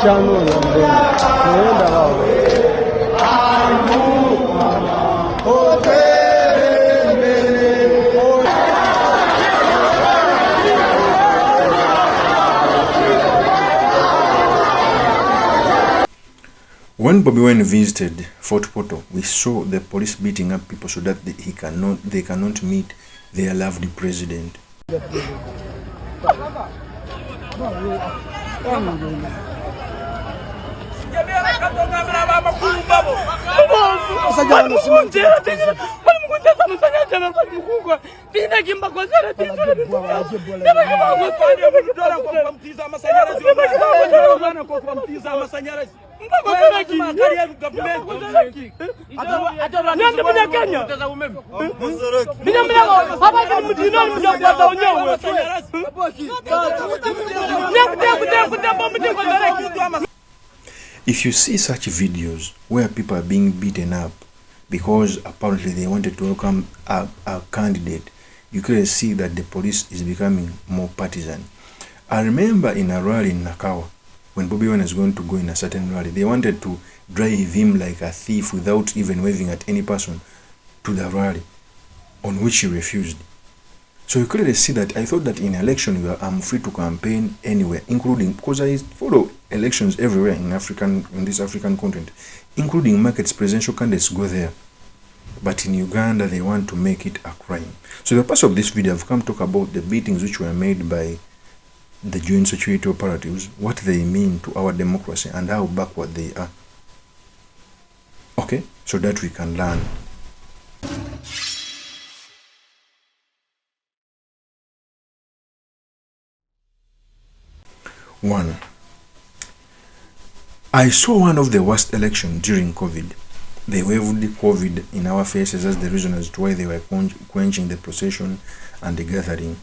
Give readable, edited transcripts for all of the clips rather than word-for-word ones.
When Bobi Wine visited Fort Portal, we saw the police beating up people so that they cannot meet their loved president. If you see such videos where people are being beaten up because apparently they wanted to welcome a candidate, you clearly see that the police is becoming more partisan. I remember in a rally in Nakawa, when Bobi Wine is going to go in a certain rally, they wanted to drive him like a thief without even waving at any person to the rally, on which he refused. So you clearly see that I thought that in election I'm free to campaign anywhere, including, because I follow elections everywhere in this African continent, including markets, presidential candidates go there. But in Uganda, they want to make it a crime. So the purpose of this video, I've come to talk about the beatings which were made by the joint security operatives, what they mean to our democracy, and how backward they are. Okay, so that we can learn. One, I saw one of the worst elections during COVID. They waved the COVID in our faces as the reason as to why they were quenching the procession and the gathering.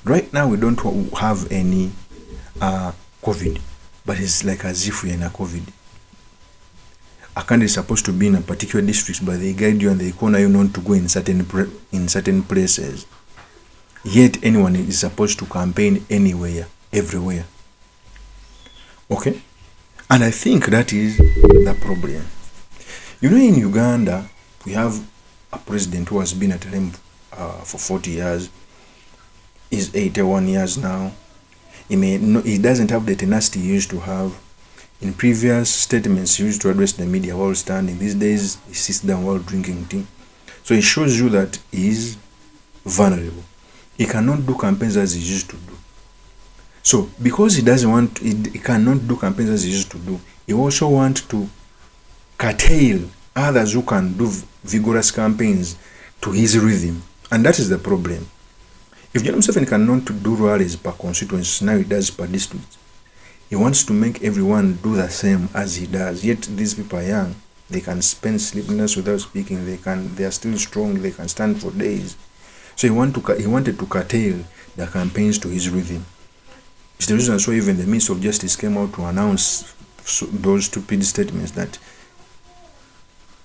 Right now, we don't have any COVID, but it's like as if we're in a COVID. A candidate is supposed to be in a particular district, but they guide you and they corner you not to go in certain places. Yet anyone is supposed to campaign anywhere, everywhere. Okay? And I think that is the problem. You know, in Uganda, we have a president who has been at home for 40 years. He's 81 years now. He doesn't have the tenacity he used to have. In previous statements, he used to address the media while standing. These days, he sits down while drinking tea. So it shows you that he is vulnerable. He cannot do campaigns as he used to do. So because he cannot do campaigns as he used to do, he also wants to curtail others who can do vigorous campaigns to his rhythm. And that is the problem. If John Museveni cannot do rallies per constituency, now he does per district. He wants to make everyone do the same as he does. Yet these people are young. They can spend sleepless without speaking. They are still strong. They can stand for days. So he wanted to curtail the campaigns to his rhythm. It's the reason why even the Minister of Justice came out to announce those stupid statements that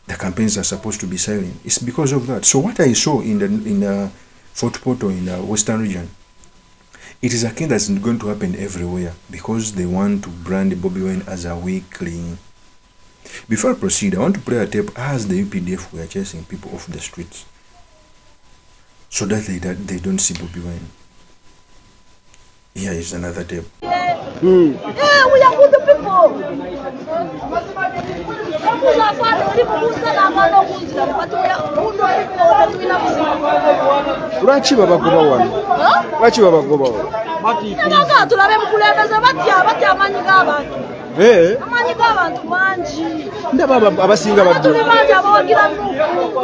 the campaigns are supposed to be silent. It's because of that. So what I saw in the Fort Portal in the Western region, it is a thing that's going to happen everywhere because they want to brand Bobi Wine as a weakling. Before I proceed, I want to play a tape as the UPDF were chasing people off the streets so that they don't see Bobi Wine. Here is another tape. Yeah, we are good people. Lwaki babagoba wano? Lwaki babagoba wano? Nabaga tulabe mukulembeza batya amanyi g'abantu. Amanyi g'abantu mangi. Ndaba abasinga badde. Tuli mangi abawagira Nuupu.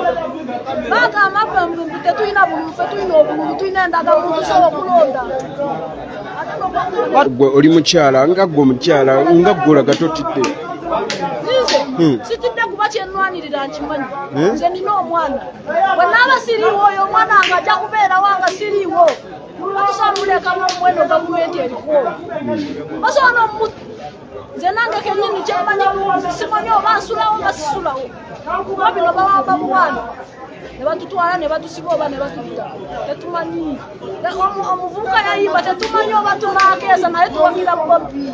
Bagamba ffe tetulina bululu, ffe tulina obululu, tulina endagamuntu tusobola okulonda. Gwe oli mukyala nga gwe omukyala nga gwe olaga totidde. Sitidde kuba kyenwanirira nkimanyi. Nze nina omwana. Bwe naaba siriiwo oyo omwana wange ajja kubeerawo nga siriiwo. Osobola mulekamu omuwendo gavumenti eriko. Osobola n'omutu. Nze nange kennyini kyemmanyi simanyi oba nsulawo nga sisulawo. Kuba bino bawamba muwana. ne batutwala ne batusiba oba ne batutta tetumanyi omuvubuka yayimba tetumanyi oba tunakeesa naye tuwagira Bobi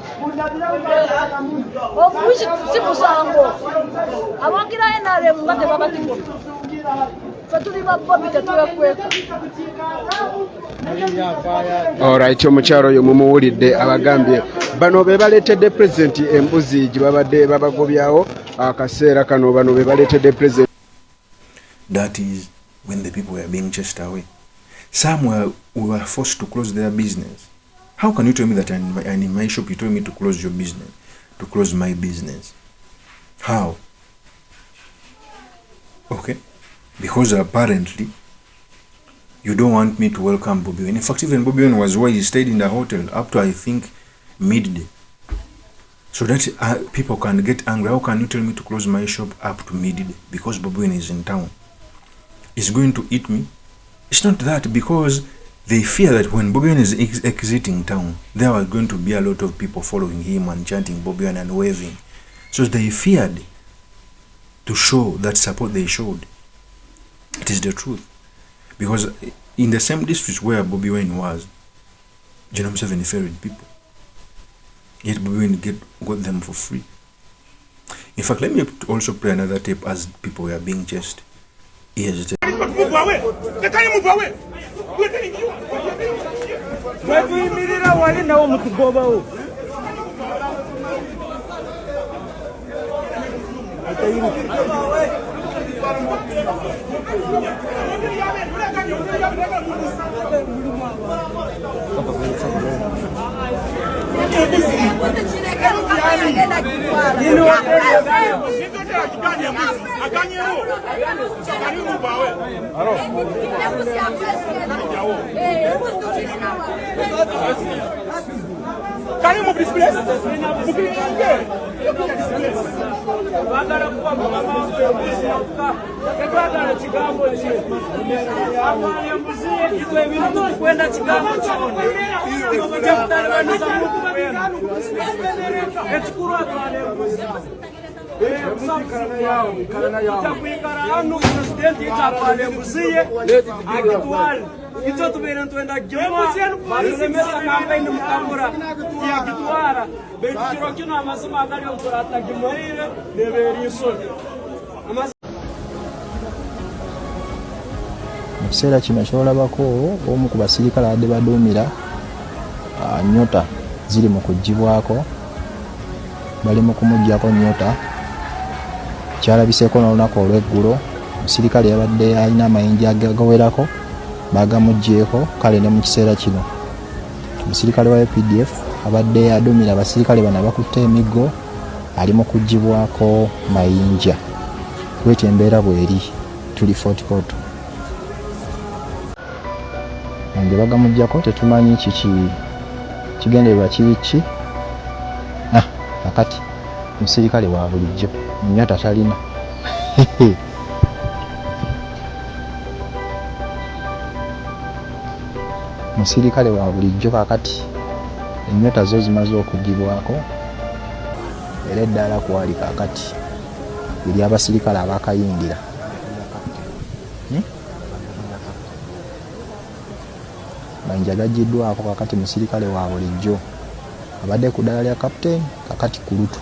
okuwiki si musango abagira NRM nga tebabatigo fatuli ba Bobi tetuwekweka. Alright, omukyalo oyo mumuwulidde abagambye bano be baleetedde pulezidenti embuzi gye babadde babagobyawo akaseera kano. Bano be baleetedde pulezidenti. That is when the people were being chased away. Some were forced to close their business. How can you tell me that and in my shop you told me to close your business, to close my business? How? Okay, because apparently you don't want me to welcome Bobi Wine. In fact, even Bobi Wine was why he stayed in the hotel up to, I think, midday, so that people can get angry. How can you tell me to close my shop up to midday because Bobi Wine is in town? Is going to eat me? It's not that, because they fear that when Bobi Wine is exiting town, there are going to be a lot of people following him and chanting Bobi Wine and waving. So they feared to show that support they showed. It is the truth. Because in the same district where Bobi Wine was, General Museveni ferried people. Yet Bobi Wine got them for free. In fact, let me also play another tape as people were being chased. Here's the tape. Move away! They can't move away! We're telling you! Can you move this place? Itu tu beran tu enda jumpa, baru lemesa kampai ni mukambura, dia gituara, begitu kena masuk makan yang turata gimana, deberi sol. Mukiseera kino kyolabako omu ku basirikale abadde baduumira nyota ziri mu kuggyibwako, bali mu kumuggyako nyota. Kyalabiseeko n'olunaku olw'eggulo omusirikale yabadde alina amayinja agawerako bagamugyeko. Kale ne mu kiseera kino omusirikale wa APDF abadde aduumira abasirikale bano abakutte emiggo ali mu kuggyibwako mayinja. Bwetyo embeera bweri, tuli Fort Portal. Nge bagamuggyako tetumanyi kigendererwa kiki. Akati omusirikale wa bulijjo nyota talina. Omusirikale wa bulijjo kakati ennyota zo zimaze okuggibwako, era eddala kwali kakati eri abasirikale abakayingira. Mayinja gaggiddwako kakati musirikale wa bulijjo abadde ku ddala lya kapiteeni kakati kulutu.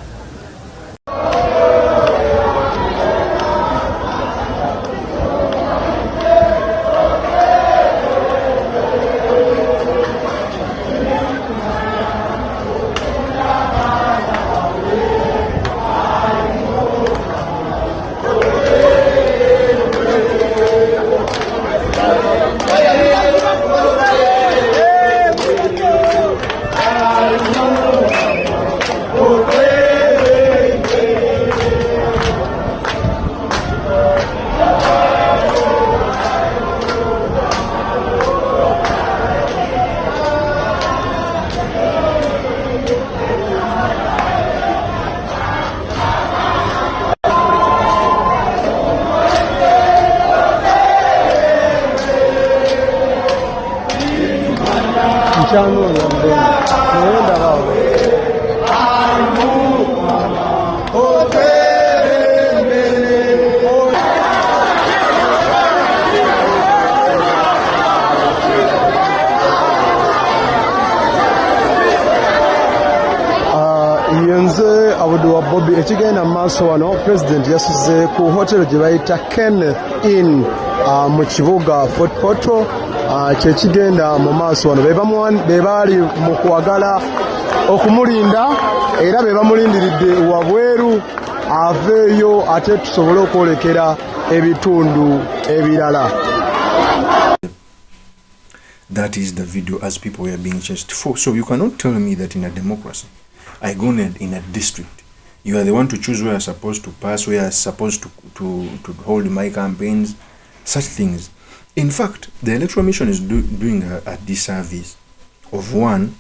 Bobby ekigenda mu maaso wano president yasuze ku hotel gye bayita Kenneth Inn mu kibuga Fort Portal kyekigenda mu maaso wano be baali mu kwagala okumulinda era be bamulindiridde wabweru aveeyo ate tusobole okwolekera ebitundu ebirala. That is the video as people were being chased for. So you cannot tell me that in a democracy, I go in a district, you are the one to choose where I'm supposed to pass, where I'm supposed to hold my campaigns, such things. In fact, the Electoral Commission is doing a disservice of one,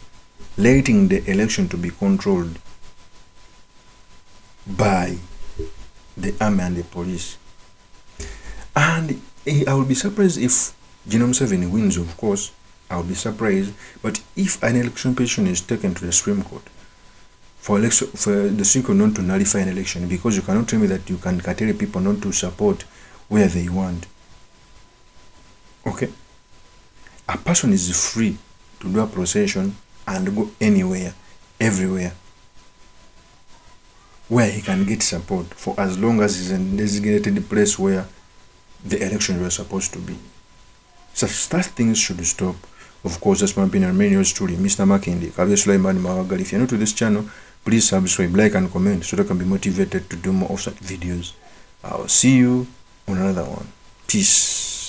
letting the election to be controlled by the army and the police. And I will be surprised if Genome 7 wins, of course. I will be surprised. But if an election petition is taken to the Supreme Court for the Supreme Court not to nullify an election, because you cannot tell me that you can tell people not to support where they want. Okay? A person is free to do a procession and go anywhere, everywhere, where he can get support for as long as he's in a designated place where the elections were supposed to be. Such things should stop. Of course, that's my opinion. Remain yours truly, Mr. Makindi. If you're new to this channel, please subscribe, like, and comment so that I can be motivated to do more of such videos. I'll see you on another one. Peace.